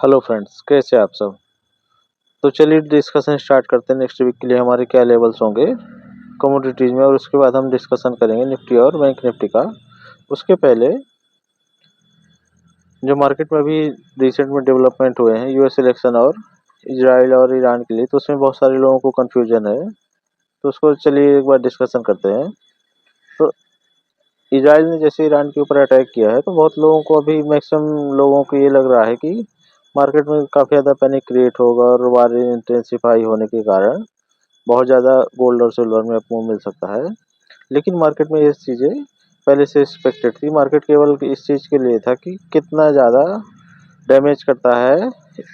Hello friends, कैसे हैं आप सब। तो चलिए डिस्कशन स्टार्ट करते हैं। नेक्स्ट वीक के लिए हमारे क्या लेवल्स होंगे कमोडिटीज़ में, और उसके बाद हम डिस्कशन करेंगे निफ्टी और बैंक निफ्टी का। उसके पहले जो मार्केट में अभी रिसेंट में डेवलपमेंट हुए हैं यूएस इलेक्शन और इजराइल और ईरान के लिए, तो उसमें बहुत सारे लोगों को कन्फ्यूजन है। तो उसको चलिए एक बार डिस्कशन करते हैं। तो इजराइल ने जैसे ईरान के ऊपर अटैक किया है, तो बहुत लोगों को, अभी मैक्सिमम लोगों को ये लग रहा है कि मार्केट में काफ़ी ज़्यादा पैनिक क्रिएट होगा और वार इंटेंसिफाई होने के कारण बहुत ज़्यादा गोल्ड और सिल्वर में अप मूव मिल सकता है। लेकिन मार्केट में ये चीज़ें पहले से एक्सपेक्टेड थी। मार्केट केवल इस चीज़ के लिए था कि कितना ज़्यादा डैमेज करता है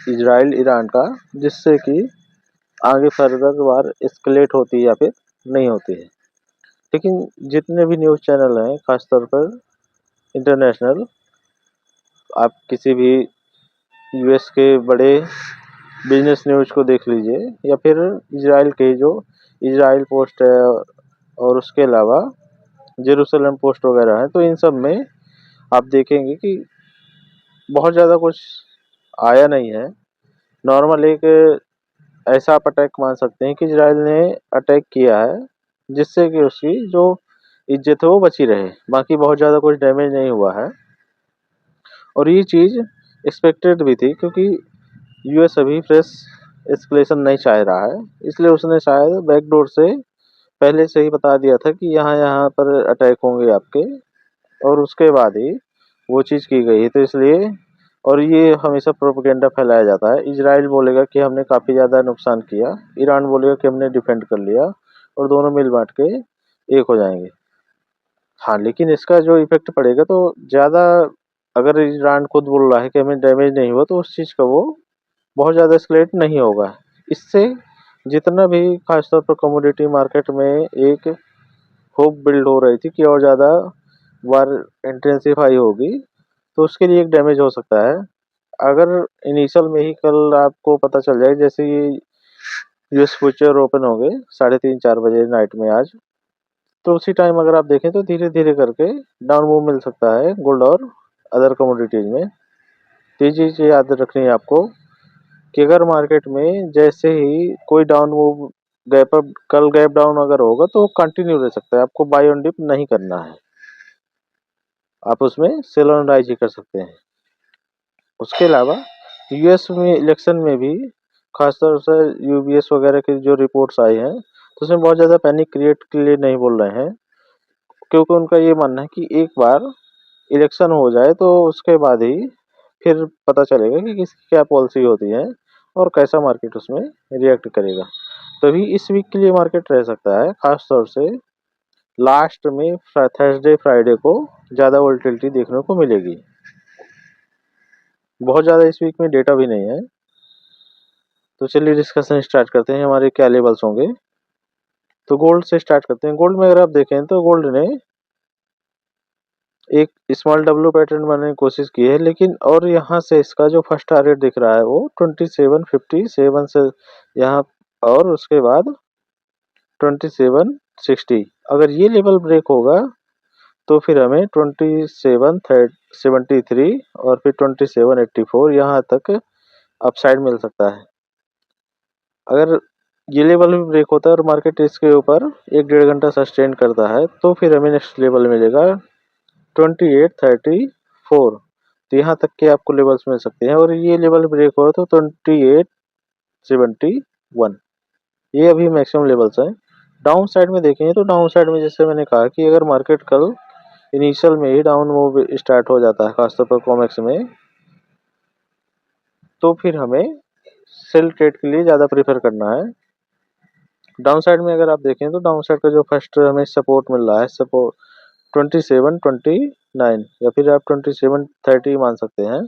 इजराइल ईरान का, जिससे कि आगे फर्दर वार एस्केलेट होती है या फिर नहीं होती है। लेकिन जितने भी न्यूज़ चैनल हैं, खासतौर पर इंटरनेशनल, आप किसी भी यूएस के बड़े बिजनेस न्यूज़ को देख लीजिए, या फिर इजराइल के जो इजराइल पोस्ट है और उसके अलावा जेरूसलम पोस्ट वगैरह है, तो इन सब में आप देखेंगे कि बहुत ज़्यादा कुछ आया नहीं है। नॉर्मल एक ऐसा आप अटैक मान सकते हैं कि इजराइल ने अटैक किया है जिससे कि उसकी जो इज्जत है वो बची रहे, बाकी बहुत ज़्यादा कुछ डैमेज नहीं हुआ है। और ये चीज़ एक्सपेक्टेड भी थी, क्योंकि यूएस अभी फ्रेश एस्केलेशन नहीं चाह रहा है, इसलिए उसने शायद बैकडोर से पहले से ही बता दिया था कि यहाँ यहाँ पर अटैक होंगे आपके, और उसके बाद ही वो चीज़ की गई। तो इसलिए, और ये हमेशा प्रोपेगेंडा फैलाया जाता है। इजराइल बोलेगा कि हमने काफ़ी ज़्यादा नुकसान किया, ईरान बोलेगा कि हमने डिफेंड कर लिया, और दोनों मिल बांट के एक हो जाएंगे। हाँ, लेकिन इसका जो इफेक्ट पड़ेगा तो ज़्यादा, अगर ईरान खुद बोल रहा है कि हमें डैमेज नहीं हुआ, तो उस चीज़ का वो बहुत ज़्यादा एस्केलेट नहीं होगा। इससे जितना भी खासतौर पर कमोडिटी मार्केट में एक होप बिल्ड हो रही थी कि और ज़्यादा वार इंटेंसिफाई होगी, तो उसके लिए एक डैमेज हो सकता है। अगर इनिशियल में ही कल आपको पता चल जाए, जैसे ये यूएस फ्यूचर ओपन हो गए 3:30-4 बजे नाइट में आज, तो उसी टाइम अगर आप देखें तो धीरे धीरे करके डाउन मूव मिल सकता है गोल्ड और अदर कमोडिटीज में। तो ये चीज़ याद रखनी है आपको कि अगर मार्केट में जैसे ही कोई डाउन मूव, गैप अप, कल गैप डाउन अगर होगा तो कंटिन्यू रह सकता है, आपको बाय ऑन डिप नहीं करना है, आप उसमें सेल ऑन राइज ही कर सकते हैं। उसके अलावा यूएस में इलेक्शन में भी खासतौर से यूबीएस वगैरह की जो रिपोर्ट्स आई हैं, तो उसमें बहुत ज़्यादा पैनिक क्रिएट के लिए नहीं बोल रहे हैं, क्योंकि उनका ये मानना है कि एक बार इलेक्शन हो जाए तो उसके बाद ही फिर पता चलेगा कि किसकी क्या पॉलिसी होती है और कैसा मार्केट उसमें रिएक्ट करेगा। तभी इस वीक के लिए मार्केट रह सकता है, खास तौर से लास्ट में थर्सडे फ्राइडे को ज़्यादा वोलेटिलिटी देखने को मिलेगी। बहुत ज़्यादा इस वीक में डेटा भी नहीं है। तो चलिए डिस्कशन स्टार्ट करते हैं, हमारे क्या लेवल्स होंगे। तो गोल्ड से स्टार्ट करते हैं। गोल्ड में अगर आप देखें तो गोल्ड ने एक स्मॉल डब्ल्यू पैटर्न बनाने की कोशिश की है, लेकिन और यहाँ से इसका जो फर्स्ट टारगेट दिख रहा है वो 2757 से यहाँ, और उसके बाद 2760। अगर ये लेवल ब्रेक होगा तो फिर हमें 2773 और फिर 2784 यहाँ तक अपसाइड मिल सकता है। अगर ये लेवल भी ब्रेक होता है और मार्केट इसके ऊपर 1-1.5 घंटा सस्टेन करता है, तो फिर हमें नेक्स्ट लेवल मिलेगा 2834। तो यहाँ तक के आपको लेवल्स मिल सकते हैं, और ये लेवल ब्रेक हो तो 2871, ये अभी मैक्सिमम लेवल्स हैं। डाउन साइड में देखेंगे तो डाउन साइड में जैसे मैंने कहा कि अगर मार्केट कल इनिशियल में ही डाउन मूव स्टार्ट हो जाता है खासतौर पर कॉमेक्स में, तो फिर हमें सेल ट्रेड के लिए ज़्यादा प्रेफर करना है। डाउन साइड में अगर आप देखें तो डाउन साइड का जो फर्स्ट हमें सपोर्ट मिल रहा है, सपोर्ट 2729, या फिर आप 2730 मान सकते हैं।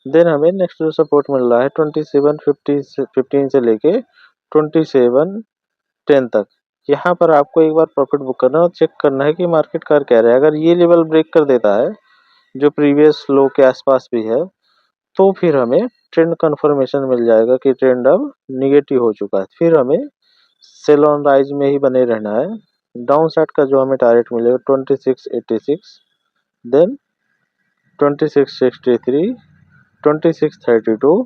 देन हमें नेक्स्ट जो सपोर्ट मिल रहा है 2715 से लेके 2710 तक। यहाँ पर आपको एक बार प्रॉफिट बुक करना और चेक करना है कि मार्केट कर क्या रहा है। अगर ये लेवल ब्रेक कर देता है जो प्रीवियस लो के आसपास भी है, तो फिर हमें ट्रेंड कंफर्मेशन मिल जाएगा कि ट्रेंड अब निगेटिव हो चुका है। फिर हमें सेल ऑन राइज में ही बने रहना है। डाउन साइड का जो हमें टारगेट मिलेगा 2686, देन 2663, 2632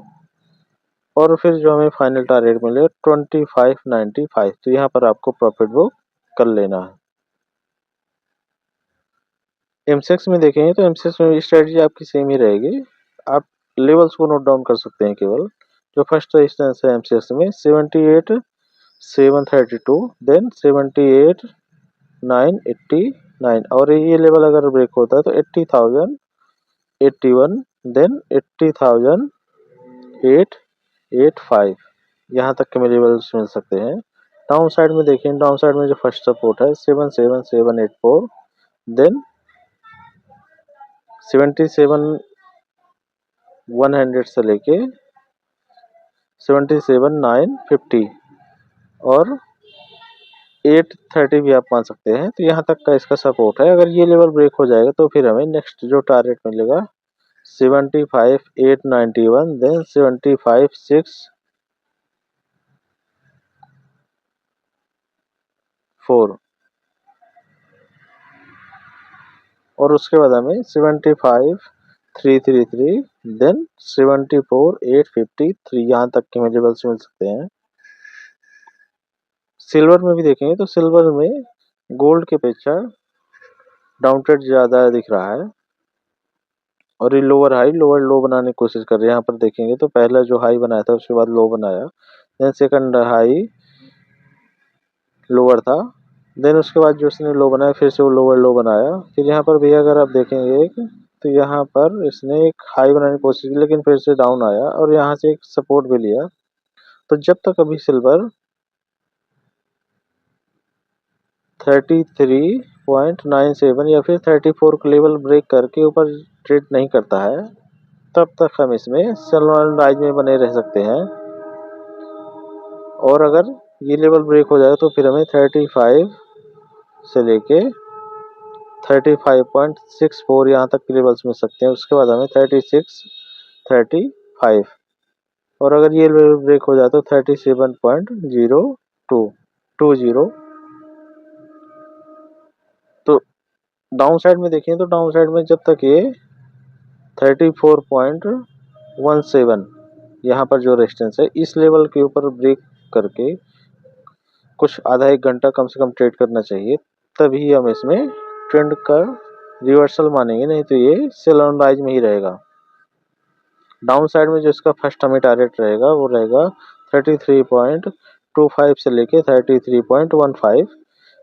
और फिर जो हमें फाइनल टारगेट मिलेगा 2595। तो यहाँ पर आपको प्रॉफिट बुक कर लेना है। एमसेक्स में देखेंगे तो एमसेक्स में स्ट्रेटजी आपकी सेम ही रहेगी। आप लेवल्स को नोट डाउन कर सकते हैं केवल। जो फर्स्ट रेजिस्टेंस है एमसेक्स में 78,732, देन 78,989 और ये लेवल अगर ब्रेक होता है तो 80,081, देन 80,885 यहाँ तक के में लेवल्स मिल सकते हैं। डाउन साइड में देखिए, डाउन साइड में जो फर्स्ट सपोर्ट है 77,784, देन 77,100 से लेके 77,950 और 830 भी आप मान सकते हैं। तो यहाँ तक का इसका सपोर्ट है। अगर ये लेवल ब्रेक हो जाएगा तो फिर हमें नेक्स्ट जो टारगेट मिलेगा 75,891, देन 75,604 और उसके बाद हमें 75,333, देन 74,853 यहाँ तक के लेवल्स मिल सकते हैं। सिल्वर में भी देखेंगे तो सिल्वर में गोल्ड के अपेक्षा डाउन ट्रेड ज्यादा दिख रहा है और ये लोअर हाई लोअर लो बनाने की कोशिश कर रहे हैं। यहाँ पर देखेंगे तो पहला जो हाई बनाया था उसके बाद लो बनाया, देन सेकंड हाई लोअर था, देन उसके बाद जो इसने लो बनाया फिर से वो लोअर लो बनाया। फिर यहाँ पर भी अगर आप देखेंगे तो यहाँ पर इसने एक हाई बनाने की कोशिश की लेकिन फिर से डाउन आया और यहाँ से एक सपोर्ट भी लिया। तो जब तक अभी सिल्वर 33.97 या फिर 34 का लेवल ब्रेक करके ऊपर ट्रेड नहीं करता है तब तक हम इसमें सेल राइज में बने रह सकते हैं। और अगर ये लेवल ब्रेक हो जाए तो फिर हमें 35 से लेके 35.64 यहाँ तक के लेवल्स मिल सकते हैं। उसके बाद हमें 36, 35 और अगर ये लेवल ब्रेक हो जाए तो 37.0220। तो डाउन साइड में देखें तो डाउन साइड में जब तक ये 34.17 यहाँ पर जो रेजिस्टेंस है इस लेवल के ऊपर ब्रेक करके कुछ आधा एक घंटा कम से कम ट्रेड करना चाहिए, तभी हम इसमें ट्रेंड का रिवर्सल मानेंगे, नहीं तो ये सेल ऑन राइज में ही रहेगा। डाउन साइड में जो इसका फर्स्ट हमें टारगेट रहेगा वो रहेगा 33.25 से लेके 33.15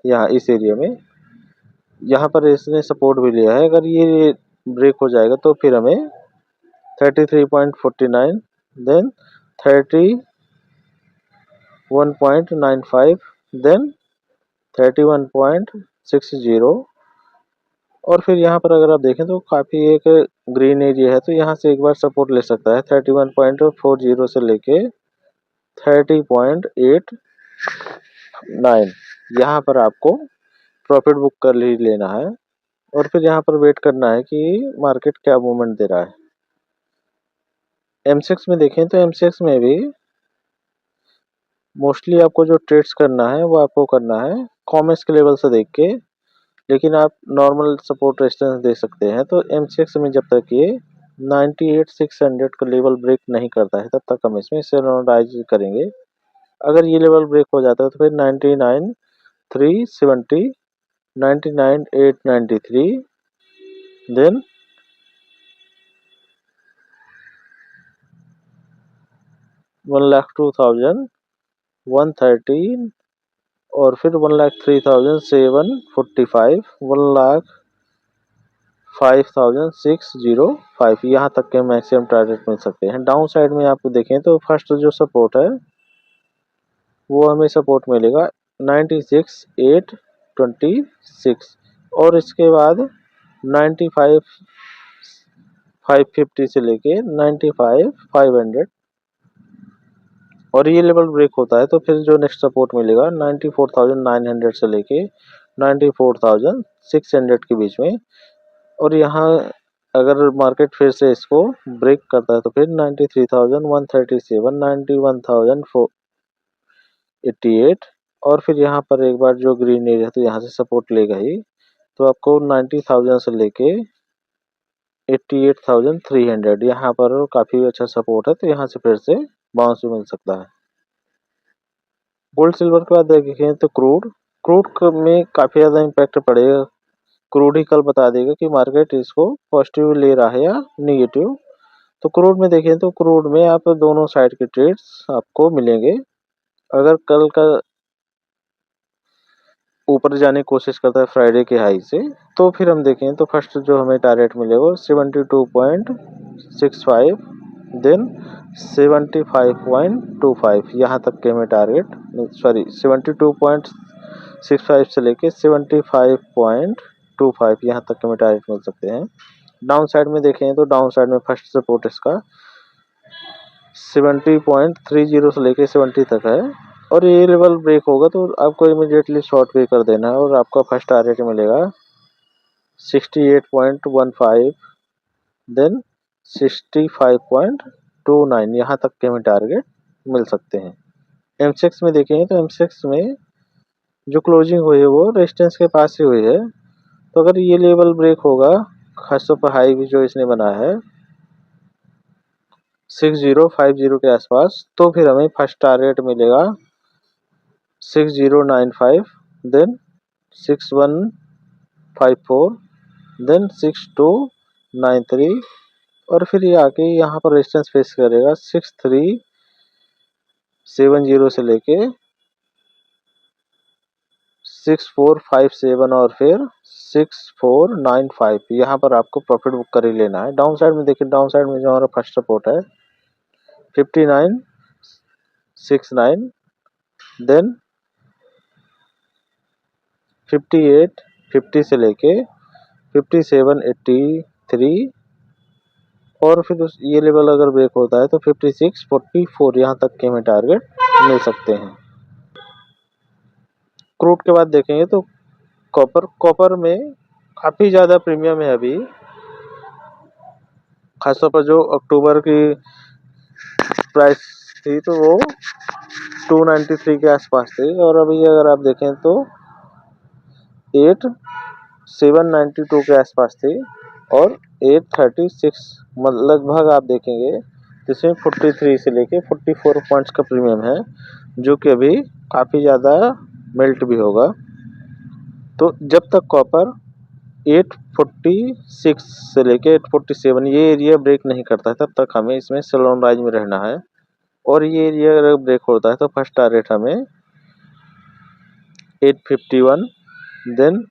यहाँ इस एरिया में। यहाँ पर इसने सपोर्ट भी लिया है। अगर ये ब्रेक हो जाएगा तो फिर हमें 33.49, देन 31.95, देन 31.60 और फिर यहाँ पर अगर आप देखें तो काफ़ी एक ग्रीन एरिया है तो यहाँ से एक बार सपोर्ट ले सकता है 31.40 से लेके 30.89। यहाँ पर आपको प्रॉफिट बुक कर ही लेना है और फिर यहाँ पर वेट करना है कि मार्केट क्या मूवमेंट दे रहा है। एमसेक्स में देखें तो एमसेक्स में भी मोस्टली आपको जो ट्रेड्स करना है वो आपको करना है कॉमर्स के लेवल से देख के, लेकिन आप नॉर्मल सपोर्ट रेजिस्टेंस दे सकते हैं। तो एमसेक्स में जब तक ये 98,600 का लेवल ब्रेक नहीं करता है तब तक हम इसमें सेल राइज करेंगे। अगर ये लेवल ब्रेक हो जाता है तो फिर 99,370, 99,893, देन 1,02,113 और फिर 1,03,745, 1,05,605 यहाँ तक के मैक्सिमम टारगेट मिल सकते हैं। डाउन साइड में आपको देखें तो फर्स्ट जो सपोर्ट है वो हमें सपोर्ट मिलेगा 96,826 और इसके बाद 95,550 से लेके 95,500 और ये लेवल ब्रेक होता है तो फिर जो नेक्स्ट सपोर्ट मिलेगा 94,900 से लेके 94,600 के बीच में। और यहाँ अगर मार्केट फिर से इसको ब्रेक करता है तो फिर 93,137, 91,488 और फिर यहाँ पर एक बार जो ग्रीन एरिया है तो यहाँ से सपोर्ट लेगा ही। तो आपको 90,000 से लेके 88,300 यहाँ पर काफ़ी अच्छा सपोर्ट है, तो यहाँ से फिर से बाउंस भी मिल सकता है। गोल्ड सिल्वर के बाद देखें तो क्रूड में काफ़ी ज़्यादा इम्पैक्ट पड़ेगा। क्रूड ही कल बता देगा कि मार्केट इसको पॉजिटिव ले रहा है या निगेटिव। तो क्रूड में देखें तो क्रूड में आप दोनों साइड के ट्रेड्स आपको मिलेंगे। अगर कल का ऊपर जाने की कोशिश करता है फ्राइडे के हाई से, तो फिर हम देखें तो फर्स्ट जो हमें टारगेट मिलेगा 72.65, देन 75.25 यहाँ तक के हमें टारगेट 72.65 से लेके 75.25 यहाँ तक के हमें टारगेट मिल सकते हैं। डाउन साइड में देखें तो डाउन साइड में फर्स्ट सपोर्ट इसका 70.30 से लेके 70 तक है, और ये लेवल ब्रेक होगा तो आपको इमीडिएटली शॉर्ट पे कर देना है, और आपका फर्स्ट टारगेट मिलेगा 68.15, देन 65.29 यहाँ तक के हमें टारगेट मिल सकते हैं। एमसेक्स में देखेंगे तो एमसेक्स में जो क्लोजिंग हुई है वो रेजिस्टेंस के पास ही हुई है, तो अगर ये लेवल ब्रेक होगा खासतौर पर हाई भी जो इसने बनाया है 6050 के आसपास, तो फिर हमें फर्स्ट टारगेट मिलेगा 6095, देन 6154, देन 6293, और फिर ये आके यहाँ पर रेजिस्टेंस फेस करेगा 6370 से लेके 6457 और फिर 6495, यहाँ पर आपको प्रॉफिट बुक कर ही लेना है। डाउन साइड में देखिए, डाउन साइड में जो हमारा फर्स्ट सपोर्ट है 5969, देन 5850 से लेके 5783, और फिर ये लेवल अगर ब्रेक होता है तो 5644 यहाँ तक के हमें टारगेट मिल सकते हैं। क्रूड के बाद देखेंगे तो कॉपर में काफ़ी ज़्यादा प्रीमियम है अभी, खासतौर पर जो अक्टूबर की प्राइस थी तो वो 293 के आसपास थी, और अभी अगर आप देखें तो 8792 के आसपास थी, और 836 लगभग आप देखेंगे जिसमें 43 से लेके 44 पॉइंट्स का प्रीमियम है, जो कि अभी काफ़ी ज़्यादा मेल्ट भी होगा। तो जब तक कॉपर 846 से लेके 847 ये एरिया ब्रेक नहीं करता है तब तक हमें इसमें सेल ऑन राइज में रहना है, और ये एरिया अगर ब्रेक होता है तो फर्स्ट टारगेट हमें 851, देन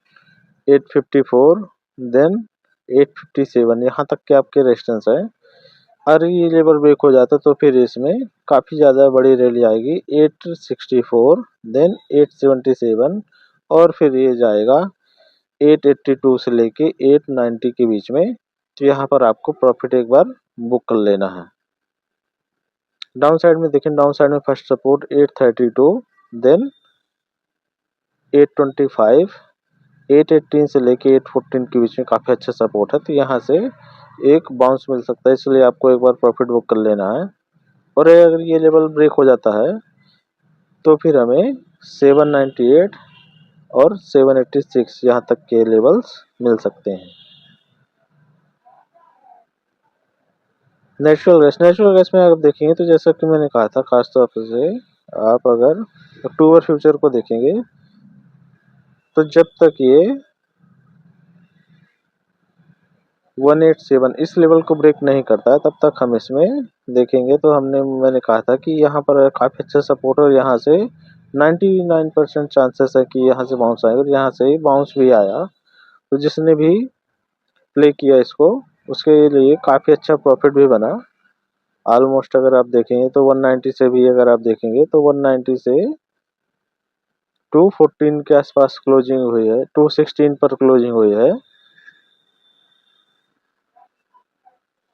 854, देन 857 यहाँ तक के आपके रेजिस्टेंस है। अगर ये लेवल ब्रेक हो जाता तो फिर इसमें काफ़ी ज़्यादा बड़ी रैली आएगी 864, देन 877, और फिर ये जाएगा 882 से लेके 890 के बीच में, तो यहाँ पर आपको प्रॉफिट एक बार बुक कर लेना है। डाउन साइड में देखें, डाउन साइड में फर्स्ट सपोर्ट 832, देन 825, 818 से लेके 814 के बीच में काफ़ी अच्छा सपोर्ट है, तो यहाँ से एक बाउंस मिल सकता है, इसलिए आपको एक बार प्रॉफिट बुक कर लेना है। और अगर ये लेवल ब्रेक हो जाता है तो फिर हमें 798 और 786 यहाँ तक के लेवल्स मिल सकते हैं। नेचुरल गैस में आप देखेंगे तो जैसा कि मैंने कहा था, खासतौर से आप अगर अक्टूबर फ्यूचर को देखेंगे तो जब तक ये 187 इस लेवल को ब्रेक नहीं करता है तब तक हम इसमें देखेंगे। तो मैंने कहा था कि यहाँ पर काफ़ी अच्छा सपोर्ट है, और यहाँ से 99% चांसेस है कि यहाँ से बाउंस आएगा, और यहाँ से बाउंस भी आया। तो जिसने भी प्ले किया इसको उसके लिए काफ़ी अच्छा प्रॉफिट भी बना। ऑलमोस्ट अगर आप देखेंगे तो 190 से भी अगर आप देखेंगे तो 190 से 214 के आसपास क्लोजिंग हुई है, 216 पर क्लोजिंग हुई है,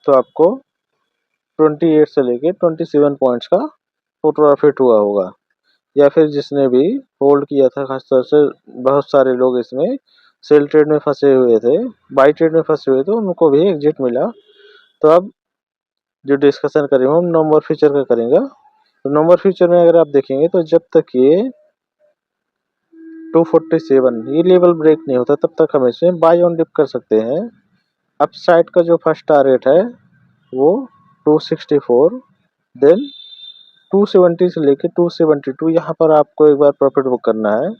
तो आपको 28 से लेके 27 पॉइंट्स का प्रॉफिट हुआ होगा। या फिर जिसने भी होल्ड किया था, खासतौर से बहुत सारे लोग इसमें सेल ट्रेड में फंसे हुए थे, बाई ट्रेड में फंसे हुए थे, उनको भी एग्जिट मिला। तो अब जो डिस्कशन करेंगे हम नंबर फ्यूचर का करेंगे। तो नंबर फ्यूचर में अगर आप देखेंगे तो जब तक ये 247 ये लेवल ब्रेक नहीं होता तब तक हम इसमें बाय ऑन डिप कर सकते हैं। अपसाइड का जो फर्स्ट टारगेट है वो 264, देन 270 से लेके 272 यहाँ पर आपको एक बार प्रॉफिट बुक करना है।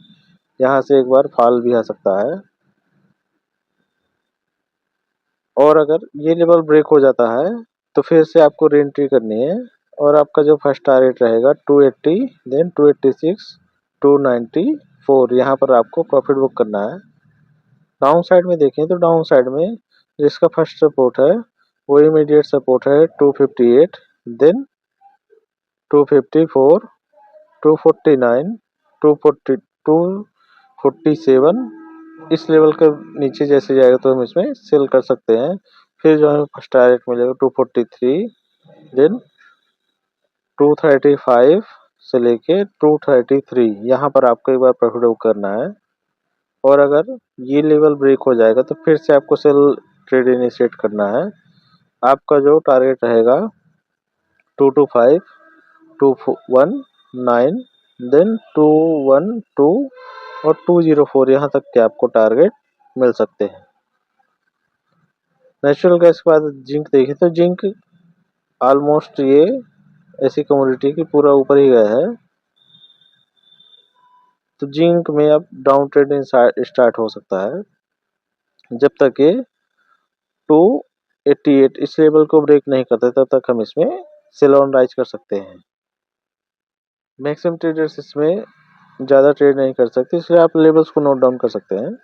यहाँ से एक बार फॉल भी आ सकता है, और अगर ये लेवल ब्रेक हो जाता है तो फिर से आपको री एंट्री करनी है, और आपका जो फर्स्ट टारगेट रहेगा 280, देन 286, 294, यहाँ पर आपको प्रॉफिट बुक करना है। डाउन साइड में देखें तो डाउन साइड में जिसका फर्स्ट सपोर्ट है वो इमीडिएट सपोर्ट है 258, देन 254, 249, 240, 247। इस लेवल के नीचे जैसे जाएगा तो हम इसमें सेल कर सकते हैं। फिर जो हमें फर्स्ट टारगेट मिलेगा 243, देन 235 से लेके 233, यहाँ पर आपको एक बार प्रॉफिट बुक करना है। और अगर ये लेवल ब्रेक हो जाएगा तो फिर से आपको सेल ट्रेड इनिशिएट करना है। आपका जो टारगेट रहेगा 225, 219, देन 212 और 204, यहाँ तक के आपको टारगेट मिल सकते हैं। नेचुरल गैस के बाद जिंक देखें तो जिंक ऑलमोस्ट ये ऐसी कमोडिटी की पूरा ऊपर ही गया है, तो जिंक में अब डाउन ट्रेडिंग स्टार्ट हो सकता है जब तक ये 288 इस लेवल को ब्रेक नहीं करते, तब तक हम इसमें सेल ऑन राइज कर सकते हैं। मैक्सिमम ट्रेडर्स इसमें ज़्यादा ट्रेड नहीं कर सकते, इसलिए आप लेवल्स को नोट डाउन कर सकते हैं।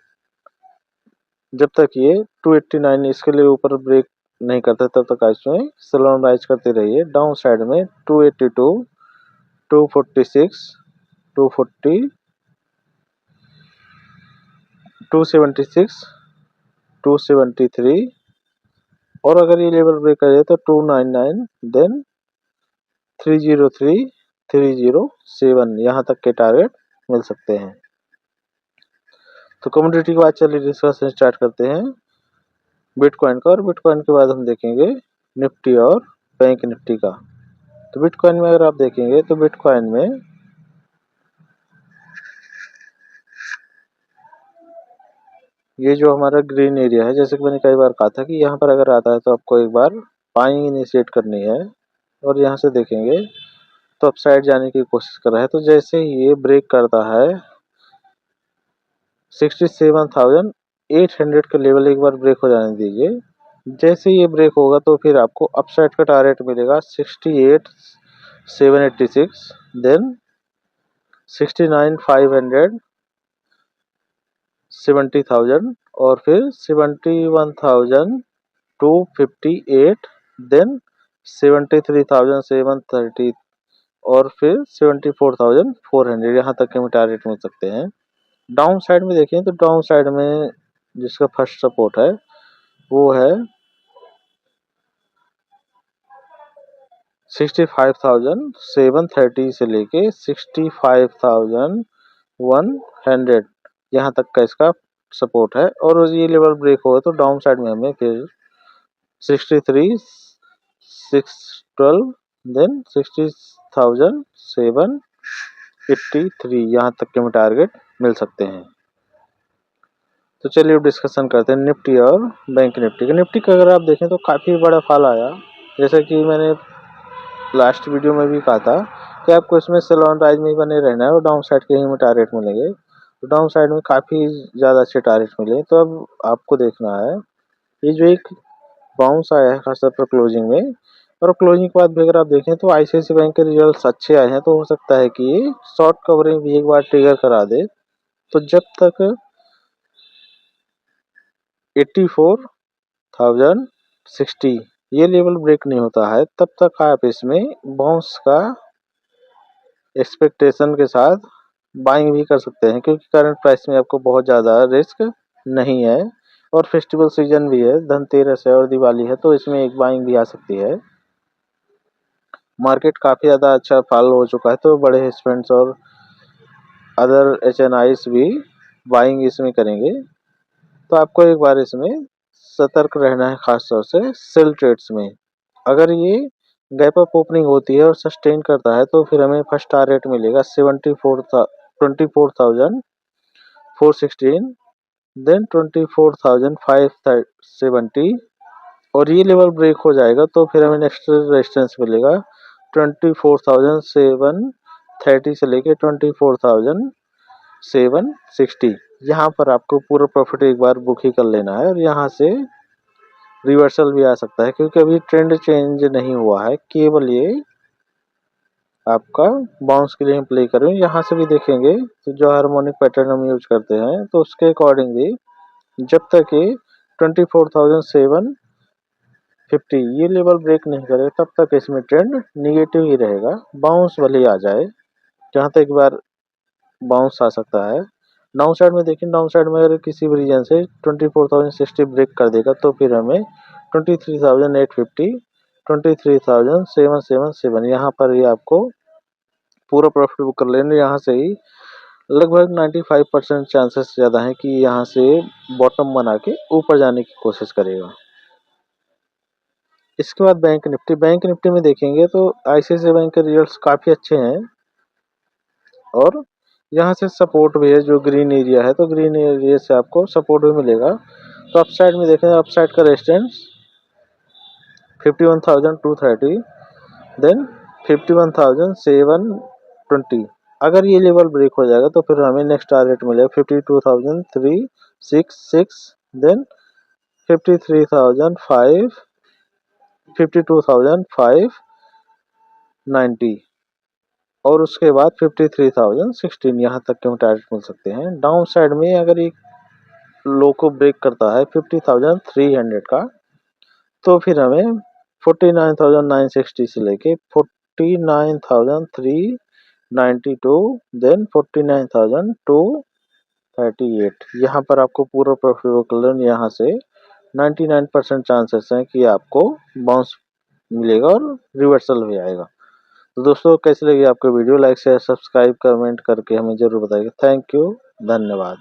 जब तक ये 289 इसके लिए ऊपर ब्रेक नहीं करते तब तक इसमें सेल ऑन राइज करते रहिए। डाउन साइड में 282, 246, 240, 276, 273, और अगर ये लेवल ब्रेक करे तो 299, देन 303, 307, यहाँ तक के टारगेट मिल सकते हैं। तो कमोडिटी के बाद चलिए डिस्कशन स्टार्ट करते हैं बिटकॉइन का, और बिटकॉइन के बाद हम देखेंगे निफ्टी और बैंक निफ्टी का। तो बिटकॉइन में अगर आप देखेंगे तो बिटकॉइन में ये जो हमारा ग्रीन एरिया है, जैसे कि मैंने कई बार कहा था कि यहाँ पर अगर आता है तो आपको एक बार बाइंग इनिशिएट करनी है, और यहाँ से देखेंगे तो अपसाइड जाने की कोशिश कर रहा है। तो जैसे ही ये ब्रेक करता है 67,800 का लेवल एक बार ब्रेक हो जाने दीजिए। जैसे ये ब्रेक होगा तो फिर आपको अपसाइड का टारगेट मिलेगा 68,786, देन 69,500, 70,000, और फिर 71,258, देन 73,730, और फिर 74,400, यहाँ तक के हमें टारगेट मिल सकते हैं। डाउन साइड में देखें तो डाउन साइड में जिसका फर्स्ट सपोर्ट है वो है 65,730 से लेके 65,100, यहाँ तक का इसका सपोर्ट है। और ये लेवल ब्रेक होगा तो डाउन साइड में हमें फिर 63,612, देन 60,783, यहाँ तक के हमें टारगेट मिल सकते हैं। तो चलिए अब डिस्कशन करते हैं निफ्टी और बैंक निफ्टी का। निफ्टी का अगर आप देखें तो काफ़ी बड़ा फॉल आया, जैसा कि मैंने लास्ट वीडियो में भी कहा था कि आपको इसमें सेल ऑन राइज में ही बने रहना है और डाउन साइड के ही में टारगेट मिलेंगे। तो डाउन साइड में काफ़ी ज़्यादा अच्छे टारगेट मिले, तो अब आपको देखना है ये जो एक बाउंस आया है खासतौर पर क्लोजिंग में, और क्लोजिंग के बाद भी अगर आप देखें तो आईसीआईसीआई बैंक के रिजल्ट्स अच्छे आए हैं, तो हो सकता है कि ये शॉर्ट कवरिंग भी एक बार ट्रिगर करा दे। तो जब तक 84,060 ये लेवल ब्रेक नहीं होता है तब तक आप इसमें बाउंस का एक्सपेक्टेशन के साथ बाइंग भी कर सकते हैं, क्योंकि करंट प्राइस में आपको बहुत ज़्यादा रिस्क नहीं है, और फेस्टिवल सीजन भी है, धनतेरस है और दिवाली है, तो इसमें एक बाइंग भी आ सकती है। मार्केट काफ़ी ज़्यादा अच्छा फॉल हो चुका है, तो बड़े स्पेंड्स और अदर एचएनआईस भी बाइंग इसमें करेंगे। तो आपको एक बार इसमें सतर्क रहना है, खास तौर से सेल ट्रेड्स में। अगर ये गैप अप ओपनिंग होती है और सस्टेन करता है तो फिर हमें फर्स्ट टारगेट मिलेगा 24,416, देन 24,570 और ये लेवल ब्रेक हो जाएगा तो फिर हमें नेक्स्ट रेजिस्टेंस मिलेगा 24,730 से लेके 24,760। यहाँ पर आपको पूरा प्रॉफिट एक बार बुक ही कर लेना है और यहाँ से रिवर्सल भी आ सकता है क्योंकि अभी ट्रेंड चेंज नहीं हुआ है, केवल ये आपका बाउंस के लिए हम प्ले करें। यहाँ से भी देखेंगे तो जो हार्मोनिक पैटर्न हम यूज करते हैं तो उसके अकॉर्डिंग भी जब तक ये 24,750 ये लेवल ब्रेक नहीं करे तब तक इसमें ट्रेंड निगेटिव ही रहेगा। बाउंस भले ही आ जाए, जहाँ तक एक बार बाउंस आ सकता है। डाउन साइड में देखिए, डाउन साइड में अगर किसी भी रीजन से 24,060 ब्रेक कर देगा तो फिर हमें 23,850 23,777 यहाँ पर ही आपको पूरा प्रॉफिट बुक कर लेना। यहाँ से ही लगभग 95% चांसेस ज़्यादा है कि यहाँ से बॉटम बना के ऊपर जाने की कोशिश करेगा। इसके बाद बैंक निफ्टी में देखेंगे तो आईसीआईसीआई बैंक के रिजल्ट्स काफ़ी अच्छे हैं और यहाँ से सपोर्ट भी है, जो ग्रीन एरिया है तो ग्रीन एरिया से आपको सपोर्ट भी मिलेगा। तो अपसाइड में देखें, अपसाइड का रेजिस्टेंस 51,230 देन 51,720। अगर ये लेवल ब्रेक हो जाएगा तो फिर हमें नेक्स्ट टारगेट मिलेगा 52,366 देन 52,590 और उसके बाद 53,016 यहाँ तक के हम टारगेट मिल सकते हैं। डाउन साइड में अगर ये लो को ब्रेक करता है 50,300 का तो फिर हमें 49,960 से लेके 49,392 देन 49,238 यहाँ पर आपको पूरा प्रॉफिट यहाँ से 99% चांसेस हैं कि आपको बाउंस मिलेगा और रिवर्सल भी आएगा। तो दोस्तों कैसी लगी आपको video, like share subscribe comment करके हमें जरूर बताइएगा। थैंक यू, धन्यवाद।